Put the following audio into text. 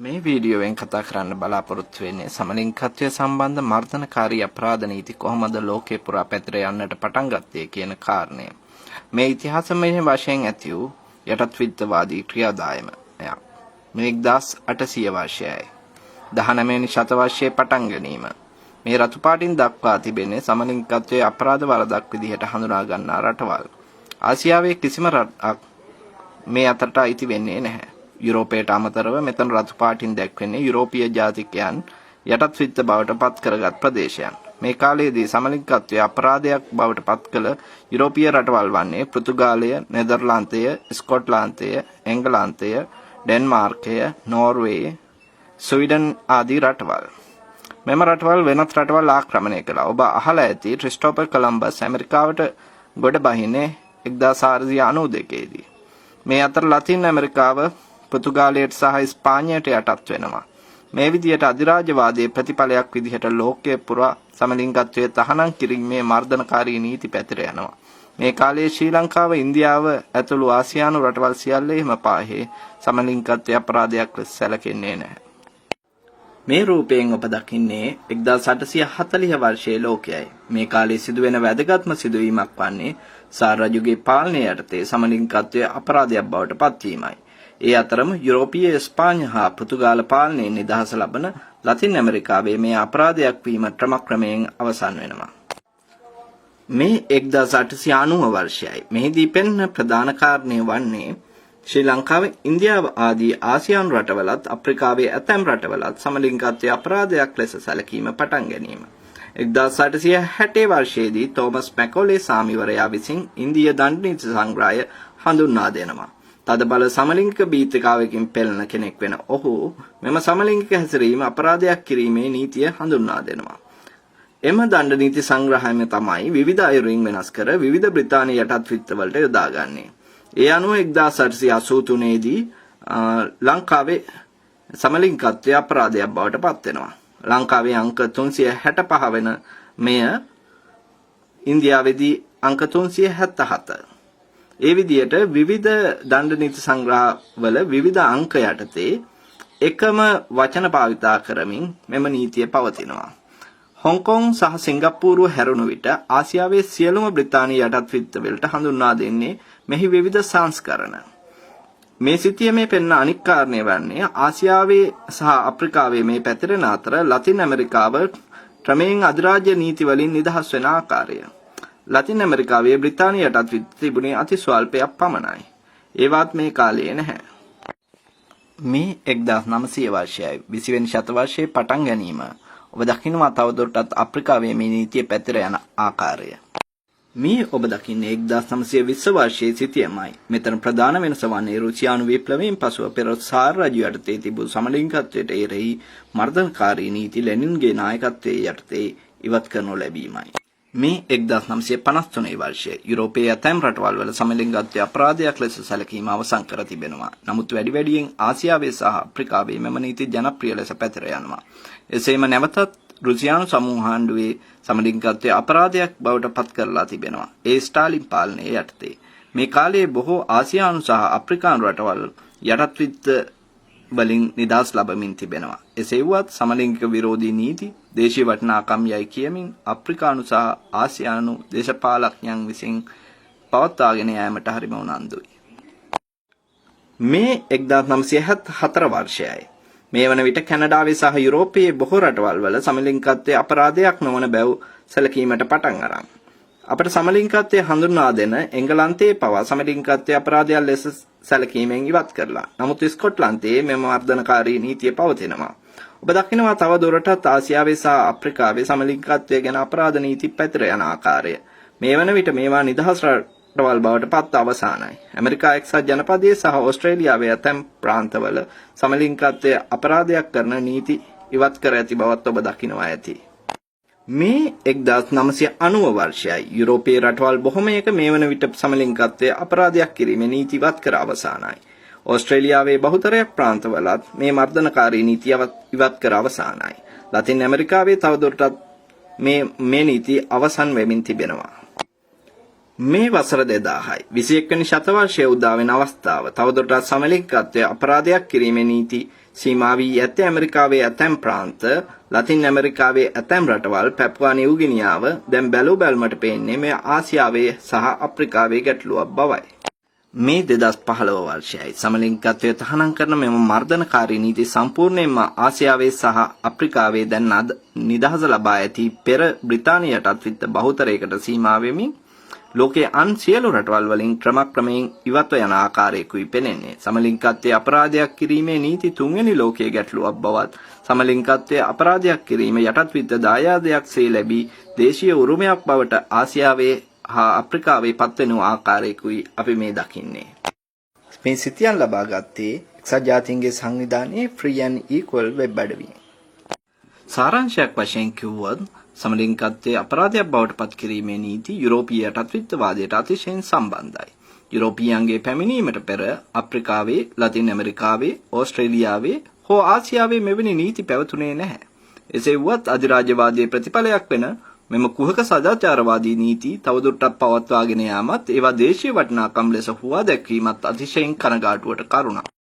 මේ වීඩියෝවෙන් කතා කරන්න බලාපොරොත්තු වෙන්නේ සමලිංගිකත්වය සම්බන්ධ මර්ධනකාරී අපරාධ නීති කොහොමද ලෝකේ පුරා පැතිර යන්නට පටන් ගත්තේ කියන කාරණය. මේ ඉතිහාසමය වශයෙන් ඇති වූ යටත්විද්‍යාවාදී ක්‍රියාදාමය මේ 1800 වර්ෂයයි. 19 වෙනි ශතවර්ෂයේ පටන් ගැනීම. මේ රතු පාටින් දක්වා තිබෙන්නේ සමලිංගිකත්වයේ අපරාධ වරදක් විදිහට හඳුනා ගන්නා රටවල්. ආසියාවේ කිසිම රටක් මේ අතරට අයිති වෙන්නේ නැහැ. යුරෝපයට අමතරව මෙතන රතු පාටින් දැක්වෙන්නේ යුරෝපීය ජාතිකයන් යටත්විත්ත බවට පත් කරගත් ප්‍රදේශයන්. මේ කාලයේදී සමලිංගිකත්වය අපරාධයක් බවට පත් කළ යුරෝපීය රටවල් වන්නේ පෘතුගාලය, නෙදර්ලාන්තය, ස්කොට්ලන්තය, එංගලන්තය, ඩෙන්මාර්කය, නෝර්වේ, ස්වීඩන් ආදී රටවල්. මෙම රටවල් වෙනත් රටවල් ආක්‍රමණය කළා. ඔබ අහලා ඇති ක්‍රිස්ටෝෆර් කොලම්බස් ඇමරිකාවට ගොඩ බහින්නේ 1492 දී. මේ අතර ලතින් ඇමරිකාව පෘතුගාලයට සහ ස්පාඤ්ඤයට යටත් වෙනවා. මේ විදිහට අධිරාජ්‍යවාදයේ ප්‍රතිඵලයක් විදිහට ලෝකයේ පුරා සමලිංගිකත්වයේ තහනම් කිරීමේ මර්ධනකාරී නීති පැතිර යනවා. මේ කාලයේ ශ්‍රී ලංකාව, ඉන්දියාව ඇතුළු ආසියානු රටවල් සියල්ලෙහිම පාහේ සමලිංගිකත්වයේ අපරාධයක් ලෙස සැලකෙන්නේ නැහැ. මේ රූපයෙන් ඔබ දකින්නේ 1840 වර්ෂයේ ලෝකයයි. මේ කාලයේ සිදුවෙන වැදගත්ම සිදුවීමක් වන්නේ සාර් රජුගේ පාලනය යටතේ සමලිංගිකත්වයේ අපරාධයක් බවට පත්වීමයි. ඒ අතරම යුරෝපීය, ස්පාඤ්ඤ හා පෘතුගාල පාලනයෙන් නිදහස ලබන ලතින් ඇමරිකාවේ මේ අපරාධයක් වීම ක්‍රමක්‍රමයෙන් අවසන් වෙනවා. මේ 1890 වර්ෂයයි. මෙහිදී පෙනෙන ප්‍රධාන කාරණය වන්නේ ශ්‍රී ලංකාව, ඉන්දියාව ආදී ආසියානු රටවලත් අප්‍රිකාවේ ඇතැම් රටවලත් සමලිංගිකත්වයේ අපරාධයක් ලෙස සැලකීම පටන් ගැනීම. 1860 වර්ෂයේදී තෝමස් මැකෝලේ සාමිවරයා විසින් ඉන්දියා දණ්ඩ නීති සංග්‍රහය හඳුන්වා දෙනවා. තදබල සමලිංගික බීතිකාවකින් පෙළෙන කෙනෙක් වෙන ඔහු මෙම සමලිංගික හැසිරීම අපරාධයක් කිරීමේ නීතිය හඳුන්වා දෙනවා. එම දණ්ඩ නීති සංග්‍රහයම තමයි විවිධ අයුරින් වෙනස් කර විවිධ බ්‍රිතාන්‍ය යටත්විත්වලට යොදාගන්නේ. ඒ අනුව 1883 දී ලංකාවේ සමලිංගිකත්වය අපරාධයක් බවට පත් වෙනවා. ලංකාවේ අංක 365 වෙන මෙය ඉන්දියාවේදී අංක 377. ඒ විදිහට විවිධ දණ්ඩ නීති සංග්‍රහවල විවිධ අංක යටතේ එකම වචන භාවිතා කරමින් මෙම නීතිය පවතිනවා. හොංකොං සහ සිංගප්පූරුව හැරුණු විට ආසියාවේ සියලුම බ්‍රිතාන්‍ය යටත්විත්වලට හඳුන්වා දෙන්නේ මෙහි විවිධ සංස්කරණ. මේ සිතියමේ පෙන්න අනික් කාරණය වන්නේ ආසියාවේ සහ අප්‍රිකාවේ මේ පැතිරෙන අතර ලතින් ඇමරිකාව ක්‍රමයෙන් අධිරාජ්‍ය නීති වලින් නිදහස් වෙන ආකාරය. ලතින් ඇමරිකාවේ බ්‍රිතාන්‍ය යටත්විත්ව තිබුණේ අති ස්වල්පයක් පමණයි. ඒවත් මේ කාලයේ නැහැ. මේ 1900 වර්ෂයයි 20 වෙනි ශතවර්ෂයේ පටන් ගැනීම. ඔබ දකින්නවා තවදුරටත් අප්‍රිකාවේ මේ නීතිය පැතිර යන ආකාරය. මේ ඔබ දකින්නේ 1920 වර්ෂයේ සිටියමයි. මෙතන ප්‍රධාන වෙනස වන්නේ රුසියානු විප්ලවයෙන් පසුව පෙර සාර් රජු යටතේ තිබූ සමලිංගිකත්වයට එරෙහි මර්ධනකාරී නීති ලෙනින්ගේ නායකත්වයේ යටතේ ඉවත් කරනු ලැබීමයි. මේ 1953 වර්ෂයේ යුරෝපයේ ඇතැම් රටවල් වල සමලිංගිකත්වය අපරාධයක් ලෙස සැලකීම අවසන් කර තිබෙනවා. නමුත් වැඩියෙන් ආසියාවේ සහ අප්‍රිකාවේ මෙම නීති ජනප්‍රිය ලෙස පැතිර යනවා. එසේම නැවතත් රුසියානු සමූහාණ්ඩුවේ සමලිංගිකත්වය අපරාධයක් බවට පත් කරලා තිබෙනවා. ඒ ස්ටාලින් පාලනයේ යටතේ. මේ කාලයේ බොහෝ ආසියානු සහ අප්‍රිකානු රටවල් යටත්විත්ත වලින් නිදහස් ලැබමින් තිබෙනවා. එසේ වුවත් සමලිංගික විරෝධී නීති දේශීය වටිනාකම් යයි කියමින් අප්‍රිකානු සහ ආසියානු දේශපාලඥයන් විසින් පවත්වාගෙන යාමට හරිම උනන්දුයි. මේ 1974 වර්ෂයයි. මේ වන විට කැනඩාවේ සහ යුරෝපයේ බොහෝ රටවල් වල සමලිංගිකත්වයේ අපරාධයක් නොවන බැව් සැලකීමට පටන් අරන්. අපට සමලිංගිකත්වයේ හඳුන්වා දෙන එංගලන්තයේ පවා සමලිංගිකත්වයේ අපරාධයක් ලෙස සැලකීමෙන් ඉවත් කරලා. නමුත් ස්කොට්ලන්තයේ මෙම මර්ධනකාරී නීතිය පවතිනවා. ඔබ දකිනවා තව දුරටත් ආසියාවේ සහ අප්‍රිකාවේ සමලිංගිකත්වය ගැන අපරාධ නීති පැතිර යන ආකාරය. මේ වන විට මේවා නිදහස් රටවල් බවට පත් අවසానයි. ඇමරිකා එක්සත් ජනපදයේ සහ ඕස්ට්‍රේලියාවේ ඇතැම් ප්‍රාන්තවල සමලිංගිකත්වය අපරාධයක් කරන නීති ඉවත් කර ඇති බවත් ඔබ දකිනවා ඇති. මේ 1990 වර්ෂයයි. යුරෝපීය රටවල් බොහොමයක මේ වන විට සමලිංගිකත්වය අපරාධයක් කිරීමේ නීති ඉවත් කර අවසానයි. ඕස්ට්‍රේලියාවේ බහුතරයක් ප්‍රාන්තවලත් මේ මර්ධනකාරී නීති ඉවත් කර අවසానයි. ලතින් ඇමරිකාවේ තවදුරටත් මේ නීති අවසන් වෙමින් තිබෙනවා. මේ වසර 2000යි 21 වෙනි ශතවර්ෂයේ උදා වෙන අවස්ථාව තවදුරටත් සමලිංගිකත්වය අපරාධයක් කිරීමේ නීති සීමා වී ඇත්තේ ඇමරිකාවේ ඇතැම් ප්‍රාන්ත, ලතින් ඇමරිකාවේ ඇතැම් රටවල්, පැපුවා නිව්ගිනියාව දැන් බැලූ බැල්මට පේන්නේ මේ ආසියාවේ සහ අප්‍රිකාවේ ගැටලුවක් බවයි. මේ 2015 වර්ෂයයි සමලිංගිකත්වය තහනම් කරන මෙම මර්ධනකාරී නීති සම්පූර්ණයෙන්ම ආසියාවේ සහ අප්‍රිකාවේ දැන් නිදහස ලබා ඇති පෙර බ්‍රිතාන්‍යයටත් විත්ත බහුතරයකට සීමා වෙමින් ලෝකයේ අන් සියලු රටවල් වලින් ක්‍රමක්‍රමයෙන් ඉවත්ව යන ආකාරයකුයි පෙනෙන්නේ. සමලිංගිකත්වයේ අපරාධයක් කිරීමේ නීති තුන්වෙනි ලෝකයේ ගැටලුවක් බවත් සමලිංගිකත්වයේ අපරාධයක් කිරීම යටත් විත්ත දායාදයක් සේ ලැබී දේශීය උරුමයක් බවට ආසියාවේ හා අප්‍රිකාවේ පත්වෙන ආකාරයකුයි අපි මේ දකින්නේ. මේ සිතියන් ලබා ගත්තේ එක්සත් ජාතීන්ගේ සංවිධානයේ Free and Equal වෙබ් අඩවියෙන්. සාරාංශයක් වශයෙන් කිව්වොත් සමලිංගිකත්වයේ අපරාධයක් බවට පත් කිරීමේ නීති යුරෝපීය යටත්විත්තවාදයට අතිශයින් සම්බන්ධයි. යුරෝපීයන්ගේ පැමිණීමට පෙර අප්‍රිකාවේ, ලතින් ඇමරිකාවේ, ඕස්ට්‍රේලියාවේ හෝ ආසියාවේ මෙවැනි නීති පැවතුනේ නැහැ. එසේ වුවත් අධිරාජ්‍යවාදයේ ප්‍රතිඵලයක් වෙන මෙම කුහක සදාචාරවාදී නීති තවදුරටත් පවත්වාගෙන යාමත් ඒවා දේශීය වටිනාකම් ලෙස හුවා දැක්වීමත් අතිශයින් කනගාටුවට කරුණක්.